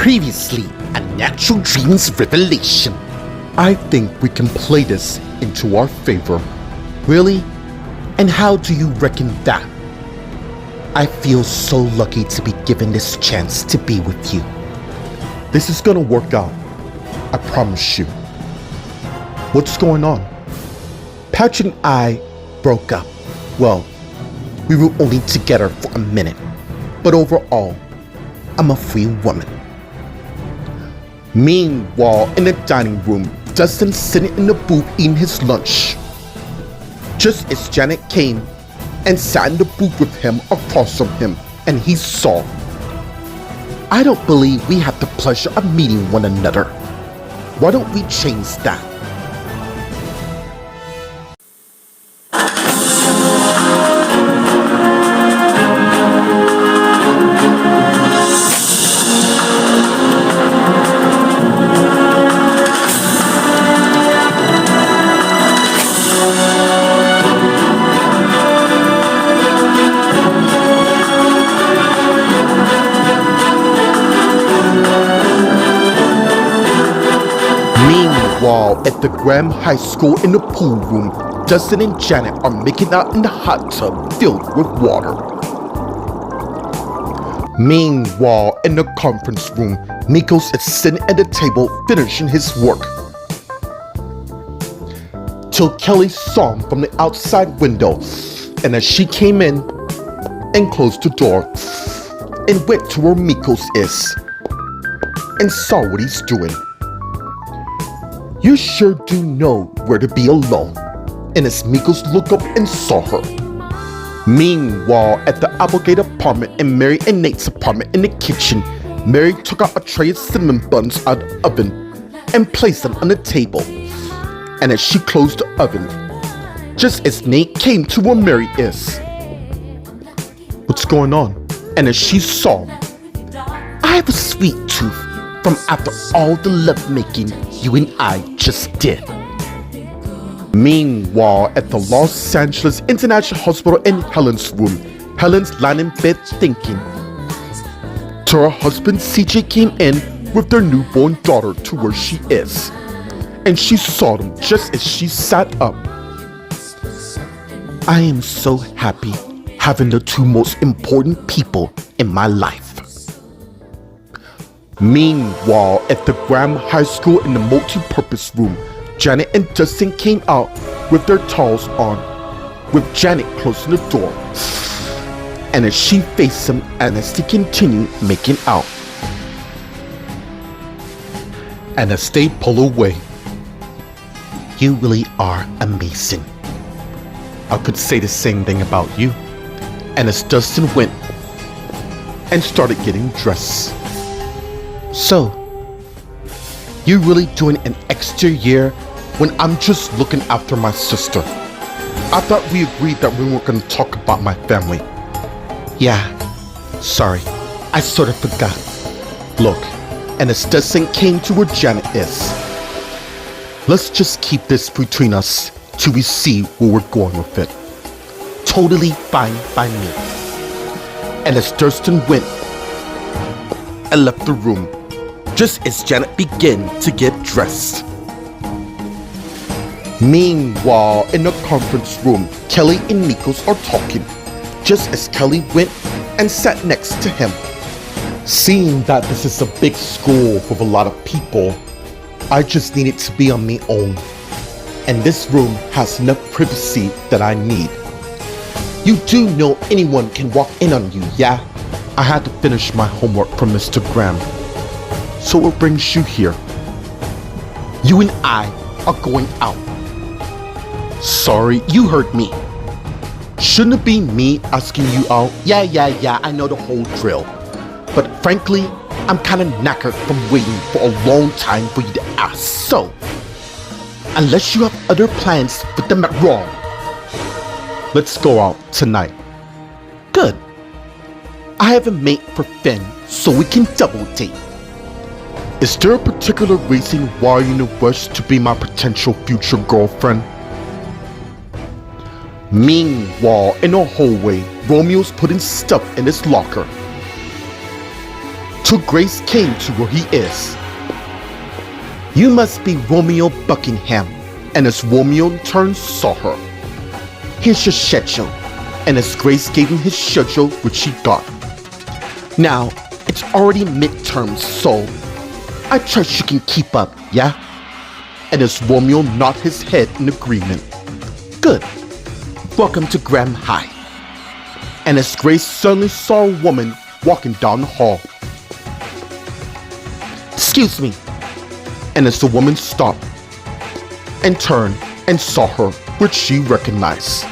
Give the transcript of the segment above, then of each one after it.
Previously, a Natural Dreams revelation. I think we can play this into our favor. Really? And how do you reckon that? I feel so lucky to be given this chance to be with you. This is gonna work out. I promise you. What's going on? Patch and I broke up. Well, we were only together for a minute. But overall, I'm a free woman. Meanwhile, in the dining room, Dustin sitting in the booth eating his lunch. Just as Janet came and sat in the booth with him across from him, and he saw. I don't believe we have the pleasure of meeting one another. Why don't we change that? Meanwhile, at the Graham High School in the pool room, Dustin and Janet are making out in the hot tub filled with water. Meanwhile, in the conference room, Mikos is sitting at the table finishing his work. Till Kelly saw him from the outside window, and as she came in and closed the door and went to where Mikos is and saw what he's doing. You sure do know where to be alone. And as Mikos looked up and saw her. Meanwhile, at the Applegate apartment and Mary and Nate's apartment in the kitchen, Mary took out a tray of cinnamon buns out of the oven and placed them on the table. And as she closed the oven, just as Nate came to where Mary is. What's going on? And as she saw him, I have a sweet tooth from after all the lovemaking you and I just did. Meanwhile, at the Los Angeles International Hospital in Helen's room, Helen's lying in bed thinking. Till her husband CJ came in with their newborn daughter to where she is. And she saw them just as she sat up. I am so happy having the two most important people in my life. Meanwhile, at the Graham High School in the multi-purpose room, Janet and Dustin came out with their towels on, with Janet closing the door. And as she faced him and as they continued making out. And as they pull away. You really are amazing. I could say the same thing about you. And as Dustin went and started getting dressed. So, you really doing an extra year when I'm just looking after my sister? I thought we agreed that we weren't going to talk about my family. Yeah, sorry, I sort of forgot. Look, and as Dustin came to where Janet is. Let's just keep this between us till we see where we're going with it. Totally fine by me. And as Dustin went and left the room, just as Janet began to get dressed. Meanwhile, in the conference room, Kelly and Mikos are talking, just as Kelly went and sat next to him. Seeing that this is a big school with a lot of people, I just needed to be on my own. And this room has enough privacy that I need. You do know anyone can walk in on you, yeah? I had to finish my homework from Mr. Graham. So what brings you here? You and I are going out. Sorry, you heard me. Shouldn't it be me asking you out? Yeah, I know the whole drill. But frankly, I'm kinda knackered from waiting for a long time for you to ask. So, unless you have other plans with them at wrong, let's go out tonight. Good. I have a mate for Finn, so we can double date. Is there a particular reason why you're in a rush to be my potential future girlfriend? Meanwhile, in the hallway, Romeo's putting stuff in his locker. till Grace came to where he is. You must be Romeo Buckingham, and as Romeo in turn saw her. Here's your schedule, and as Grace gave him his schedule, which she got. Now, it's already midterms, so I trust you can keep up, yeah? And as Romeo nodded his head in agreement. Good. Welcome to Graham High. And as Grace suddenly saw a woman walking down the hall. Excuse me. And as the woman stopped and turned and saw her, which she recognized.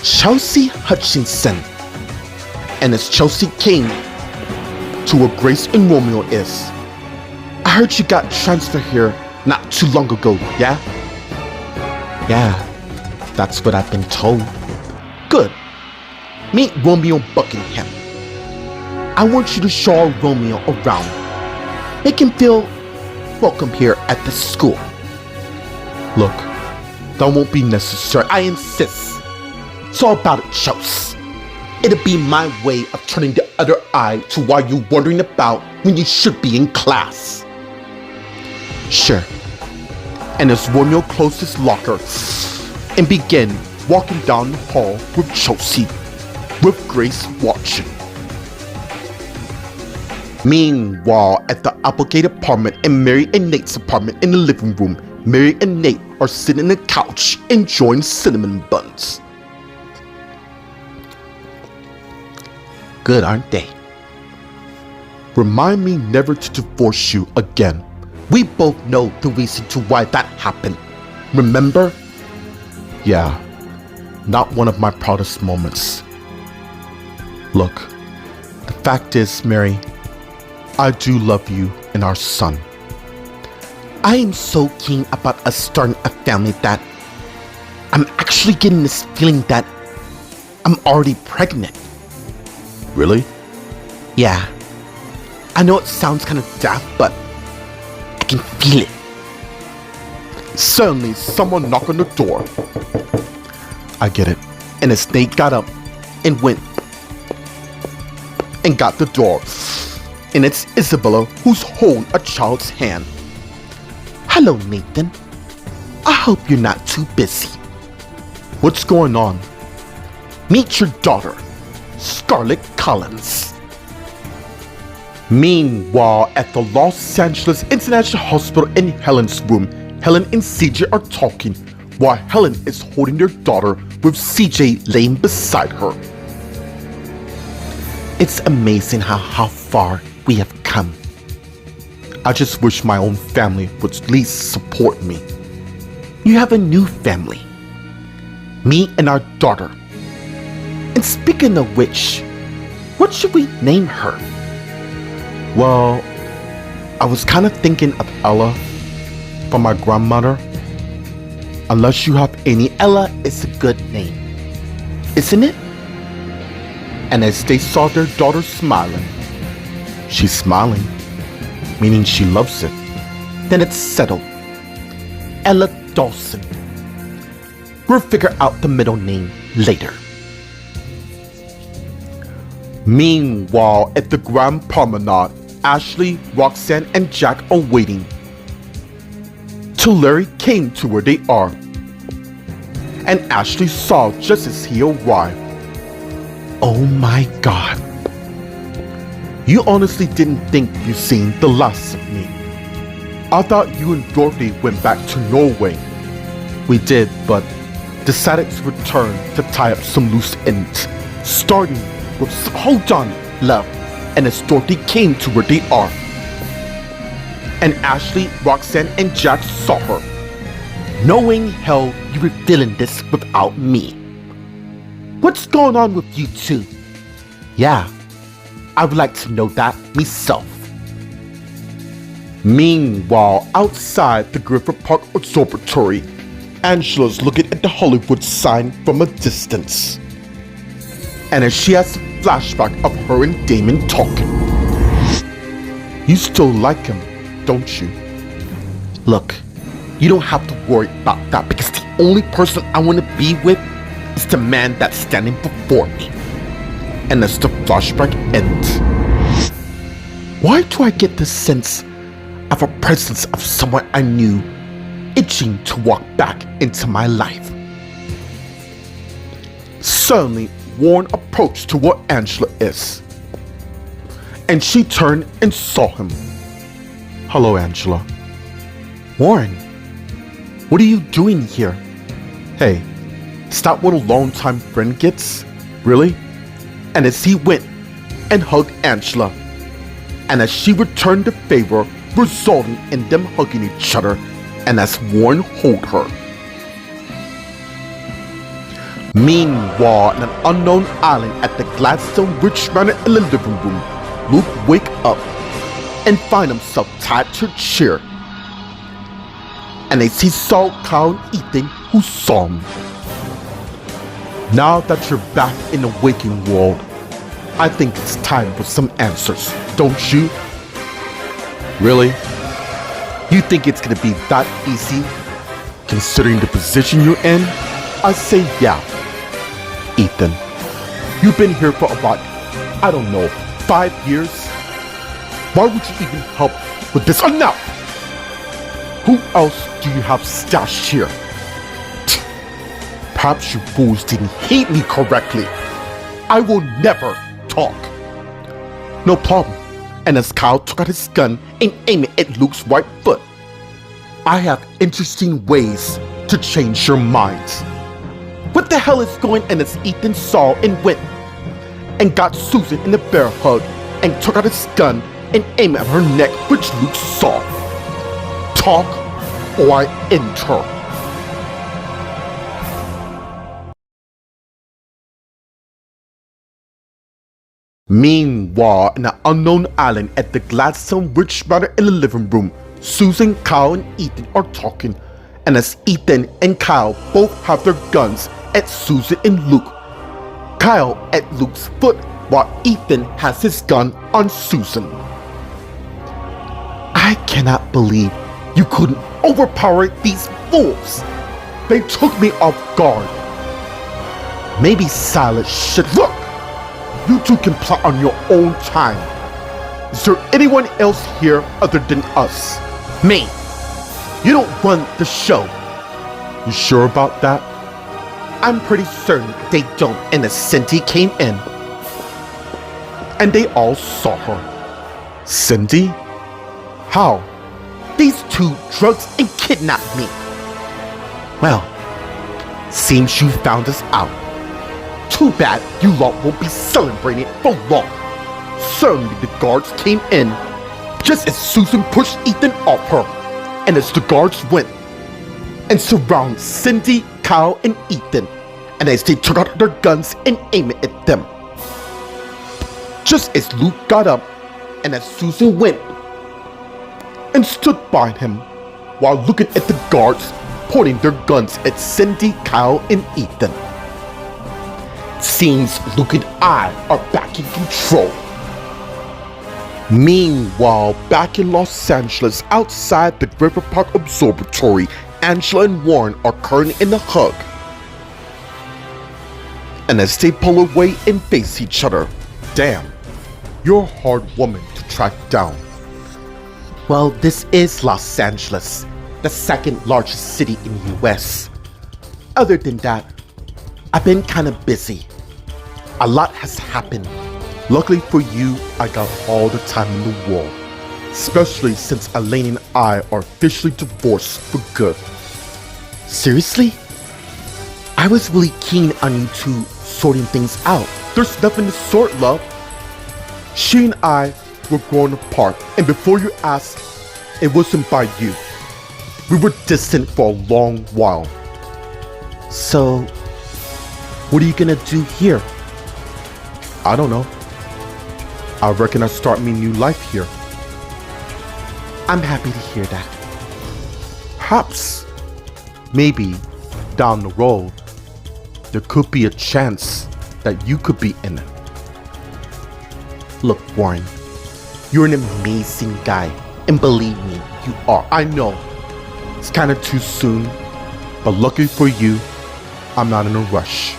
Chelsea Hutchinson. And as Chelsea came to where Grace and Romeo is. I heard you got transferred here not too long ago, yeah? Yeah, that's what I've been told. Good. Meet Romeo Buckingham. I want you to show Romeo around. Make him feel welcome here at the school. Look, that won't be necessary. I insist. It's all about it, Chelsea. It'll be my way of turning the other eye to why you're wondering about when you should be in class. Sure. And as Romeo closed his locker and began walking down the hall with Chelsea, with Grace watching. Meanwhile, at the Applegate apartment and Mary and Nate's apartment in the living room, Mary and Nate are sitting on the couch enjoying cinnamon buns. Good, aren't they? Remind me never to divorce you again. We both know the reason to why that happened. Remember? Yeah, not one of my proudest moments. Look, the fact is, Mary, I do love you and our son. I am so keen about us starting a family that I'm actually getting this feeling that I'm already pregnant. Really? Yeah. I know it sounds kind of daft, but I can feel it. Suddenly, someone knocked on the door. I get it. And as Nate got up and went and got the door, and it's Isabella who's holding a child's hand. Hello, Nathan. I hope you're not too busy. What's going on? Meet your daughter, Scarlett Collins. Meanwhile, at the Los Angeles International Hospital in Helen's room, Helen and CJ are talking while Helen is holding their daughter with CJ laying beside her. It's amazing how far we have come. I just wish my own family would at least support me. You have a new family. Me and our daughter. And speaking of which, what should we name her? Well, I was kind of thinking of Ella from my grandmother. Unless you have any, Ella is a good name, isn't it? And as they saw their daughter smiling, she's smiling, meaning she loves it, then it's settled. Ella Dawson. We'll figure out the middle name later. Meanwhile, at the Grand Promenade, Ashley, Roxanne, and Jack are waiting till Larry came to where they are. And Ashley saw just as he arrived. Oh my God. You honestly didn't think you'd seen the last of me. I thought you and Dorothy went back to Norway. We did, but decided to return to tie up some loose ends, starting with hold on, love, and as Dorothy came to where they are. And Ashley, Roxanne, and Jack saw her, knowing hell you were feeling this without me. What's going on with you two? Yeah, I would like to know that myself. Meanwhile, outside the Griffith Park Observatory, Angela's looking at the Hollywood sign from a distance. And as she has a flashback of her and Damon talking. You still like him, don't you? Look, you don't have to worry about that because the only person I want to be with is the man that's standing before me. And as the flashback ends. Why do I get the sense of a presence of someone I knew itching to walk back into my life? Suddenly, Warren approached to where Angela is, and she turned and saw him. Hello, Angela. Warren, what are you doing here? Hey, is that what a longtime friend gets? Really? And as he went and hugged Angela, and as she returned the favor, resulting in them hugging each other, and as Warren held her. Meanwhile, on an unknown island at the Gladstone Ridge Manor in the living room, Luke wake up and find himself tied to a chair. And as he saw Kyle and Ethan, who saw him. Now that you're back in the waking world, I think it's time for some answers, don't you? Really? You think it's gonna be that easy, considering the position you're in? I say yeah. Ethan, you've been here for about, 5 years? Why would you even help with this? Enough! Who else do you have stashed here? Perhaps you fools didn't hear me correctly. I will never talk. No problem. And as Kyle took out his gun and aimed it at Luke's right foot, I have interesting ways to change your minds. What the hell is going on? As Ethan saw and went and got Susan in the bear hug and took out his gun and aimed at her neck, which Luke saw. Talk or I end her. Meanwhile, in an unknown island at the Gladstone Ridge Manor in the living room, Susan, Kyle, and Ethan are talking, and as Ethan and Kyle both have their guns at Susan and Luke, Kyle at Luke's foot while Ethan has his gun on Susan. I cannot believe you couldn't overpower these fools. They took me off guard. Maybe Silas should look. You two can plot on your own time. Is there anyone else here other than us? Me. You don't run the show. You sure about that? I'm pretty certain they don't. And as Cindy came in, and they all saw her. Cindy? How? These two drugged and kidnapped me. Well, seems you found us out. Too bad you lot won't be celebrating it for long. Suddenly the guards came in, just as Susan pushed Ethan off her, and as the guards went and surrounded Cindy, Kyle, and Ethan, and as they took out their guns and aimed it at them. Just as Luke got up, and as Susan went and stood by him, while looking at the guards pointing their guns at Cindy, Kyle, and Ethan. Seems Luke and I are back in control. Meanwhile, back in Los Angeles, outside the River Park Observatory, Angela and Warren are currently in a hug. And as they pull away and face each other, damn, you're a hard woman to track down. Well, this is Los Angeles, the second largest city in the US. Other than that, I've been kinda busy. A lot has happened. Luckily for you, I got all the time in the world. Especially since Elaine and I are officially divorced for good. Seriously? I was really keen on you two sorting things out. There's nothing to sort, love. She and I were growing apart, and before you ask, it wasn't by you. We were distant for a long while. So, what are you gonna do here? I don't know. I reckon I'll start me a new life here. I'm happy to hear that. Perhaps, maybe, down the road, there could be a chance that you could be in it. Look, Warren, you're an amazing guy, and believe me, you are. I know, it's kinda too soon, but lucky for you, I'm not in a rush.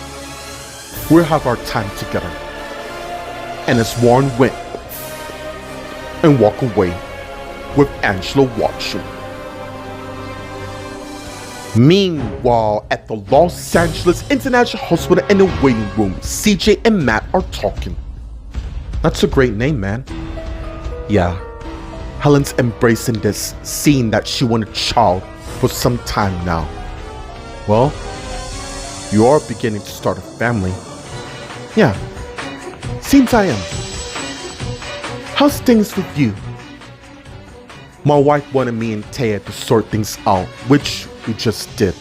We'll have our time together. And as Warren went and walk away with Angela watching. Meanwhile, at the Los Angeles International Hospital in the waiting room, CJ and Matt are talking. That's a great name, man. Yeah, Helen's embracing this, seeing that she wanted a child for some time now. Well, you are beginning to start a family. Yeah, seems I am. How's things with you? My wife wanted me and Taya to sort things out, which we just did.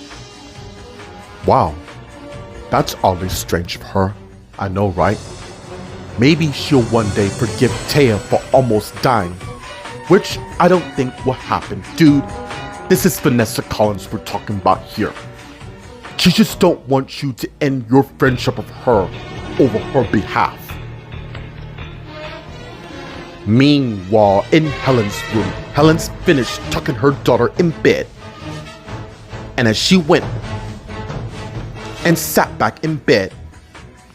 Wow, that's oddly strange of her. I know, right? Maybe she'll one day forgive Taya for almost dying, which I don't think will happen. Dude, this is Vanessa Collins we're talking about here. She just don't want you to end your friendship with her over her behalf. Meanwhile, in Helen's room, Helen's finished tucking her daughter in bed. And as she went and sat back in bed,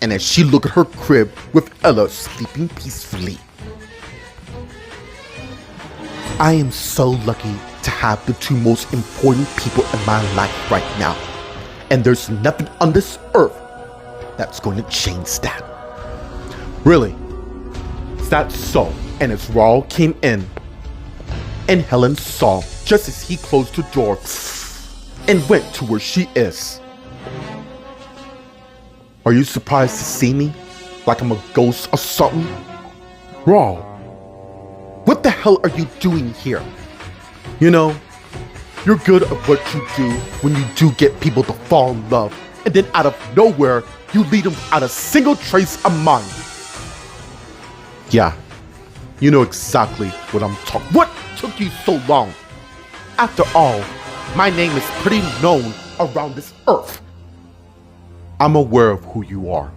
and as she looked at her crib with Ella sleeping peacefully. I am so lucky to have the two most important people in my life right now. And there's nothing on this earth that's going to change that. Really? Is that so? And as Raul came in, and Helen saw, just as he closed the door, and went to where she is. Are you surprised to see me? Like I'm a ghost or something? Raul, what the hell are you doing here? You know, you're good at what you do when you do get people to fall in love, and then out of nowhere, you lead them without a single trace of mine. Yeah, you know exactly what I'm talking. What took you so long? After all, my name is pretty known around this earth. I'm aware of who you are.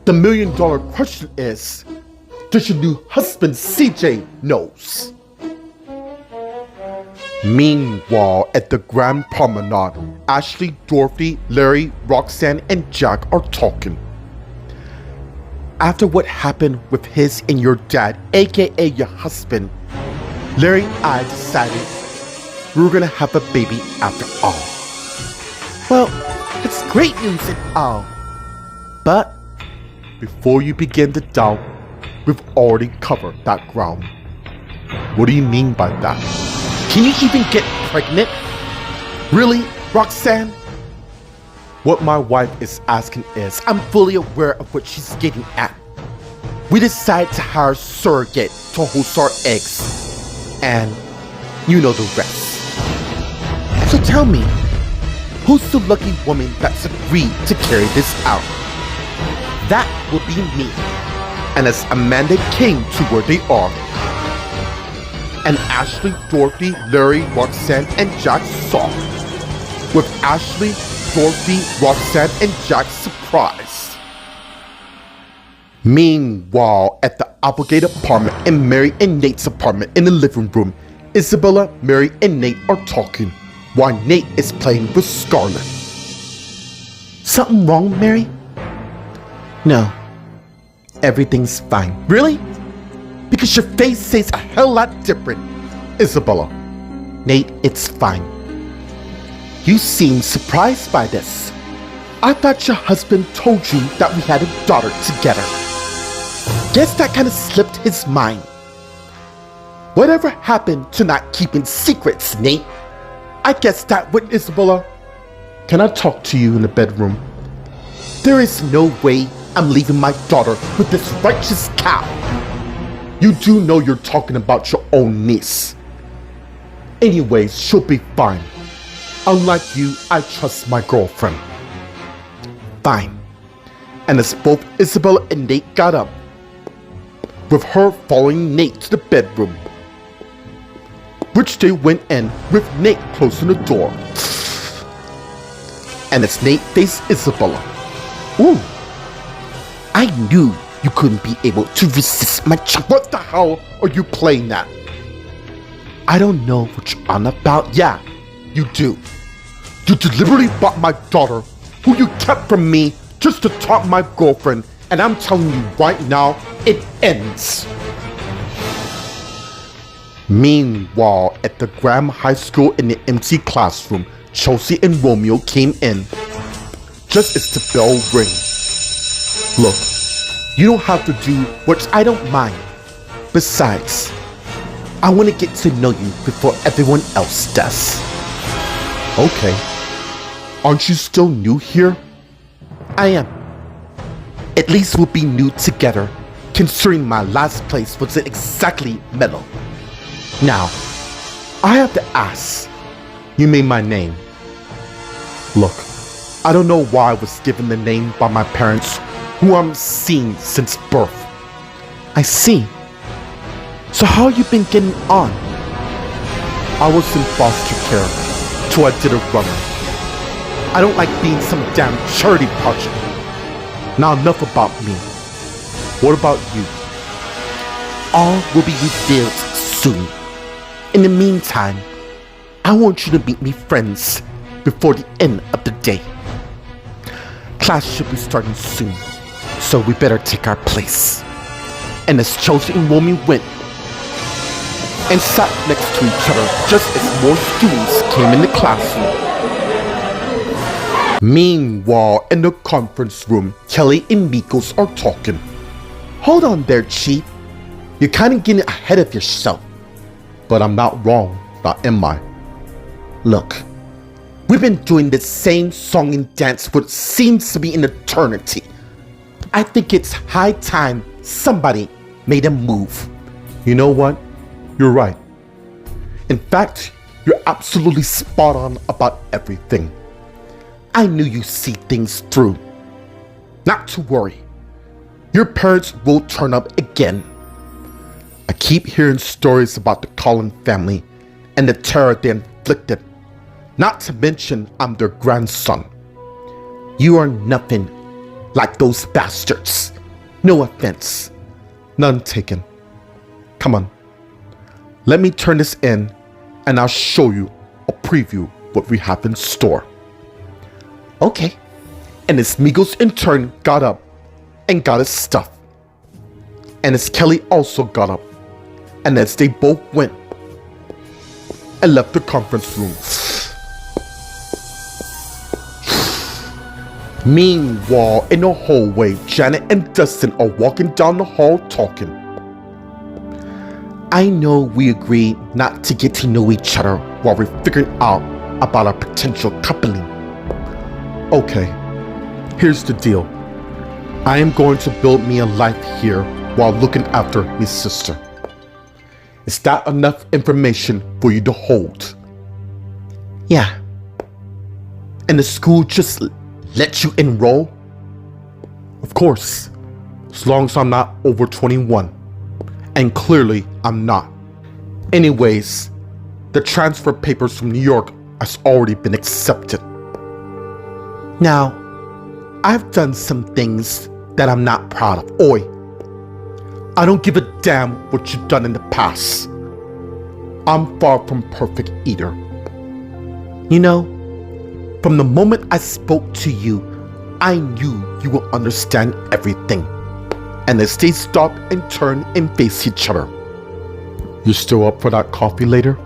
The $1 million question is, does your new husband CJ knows? Meanwhile, at the Grand Promenade, Ashley, Dorothy, Larry, Roxanne, and Jack are talking. After what happened with his and your dad, aka your husband, Larry and I decided we were gonna have a baby after all. Well, it's great news and all. But before you begin to doubt, we've already covered that ground. What do you mean by that? Can you even get pregnant? Really, Roxanne? What my wife is asking is, I'm fully aware of what she's getting at. We decided to hire a surrogate to host our eggs. And you know the rest. So tell me, who's the lucky woman that's agreed to carry this out? That will be me. And as Amanda came to where they are, and Ashley, Dorothy, Larry, Roxanne, and Jack saw, with Ashley, Dorothy, Roxanne, and Jack surprised. Meanwhile, at the Applegate apartment and Mary and Nate's apartment in the living room, Isabella, Mary, and Nate are talking, while Nate is playing with Scarlett. Something wrong, Mary? No. Everything's fine. Really? Because your face says a hell lot different. Isabella. Nate, it's fine. You seem surprised by this. I thought your husband told you that we had a daughter together. Guess that kind of slipped his mind. Whatever happened to not keeping secrets, Nate? I guess that went, Isabella. Can I talk to you in the bedroom? There is no way I'm leaving my daughter with this righteous cow. You do know you're talking about your own niece. Anyways, she'll be fine. Unlike you, I trust my girlfriend. Fine. And as both Isabella and Nate got up, with her following Nate to the bedroom, which they went in with Nate closing the door. And as Nate faced Isabella, ooh, I knew you couldn't be able to resist my child. What the hell are you playing at? I don't know what you're on about. Yeah, you do. You deliberately bought my daughter, who you kept from me, just to taunt my girlfriend, and I'm telling you right now, it ends. Meanwhile, at the Graham High School in the empty classroom, Chelsea and Romeo came in just as the bell rang. Look, you don't have to do what I don't mind. Besides, I want to get to know you before everyone else does. Okay. Aren't you still new here? I am. At least we'll be new together, considering my last place wasn't exactly mellow. Now, I have to ask. You made my name. Look, I don't know why I was given the name by my parents, who I'm seeing since birth. I see. So how you been getting on? I was in foster care till I did a runner. I don't like being some damn charity project. Now enough about me. What about you? All will be revealed soon. In the meantime, I want you to meet me friends before the end of the day. Class should be starting soon, so we better take our place. And as Chelsea and Romy went and sat next to each other just as more students came in the classroom. Meanwhile, in the conference room, Kelly and Mikos are talking. Hold on there, Chief. You're kind of getting ahead of yourself. But I'm not wrong, now am I? Look, we've been doing the same song and dance for what seems to be an eternity. I think it's high time somebody made a move. You know what? You're right. In fact, you're absolutely spot on about everything. I knew you'd see things through. Not to worry. Your parents will turn up again. I keep hearing stories about the Cullen family and the terror they inflicted. Not to mention I'm their grandson. You are nothing like those bastards. No offense. None taken. Come on. Let me turn this in and I'll show you a preview what we have in store. Okay. And as Migos in turn got up and got his stuff. And as Kelly also got up. And as they both went and left the conference room. Meanwhile, in the hallway, Janet and Dustin are walking down the hall talking. I know we agreed not to get to know each other while we're figuring out about our potential coupling. Okay, here's the deal. I am going to build me a life here while looking after my sister. Is that enough information for you to hold? Yeah. And the school just let you enroll? Of course, as long as I'm not over 21. And clearly, I'm not. Anyways, the transfer papers from New York has already been accepted. Now, I've done some things that I'm not proud of. Oi, I don't give a damn what you've done in the past. I'm far from perfect either. You know, from the moment I spoke to you, I knew you will understand everything. And as they stop and turn and face each other. You still up for that coffee later?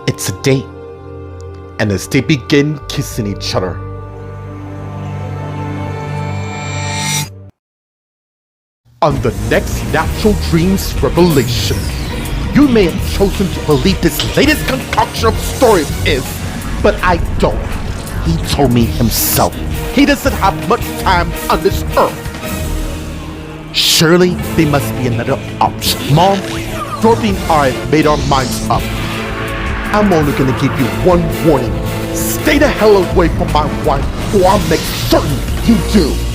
It's a date. And as they begin kissing each other. On the next Natural Dreams Revelation, you may have chosen to believe this latest concoction of stories is, but I don't. He told me himself, he doesn't have much time on this earth. Surely there must be another option. Mom, Dorothy and I made our minds up. I'm only gonna give you one warning. Stay the hell away from my wife or I'll make certain you do.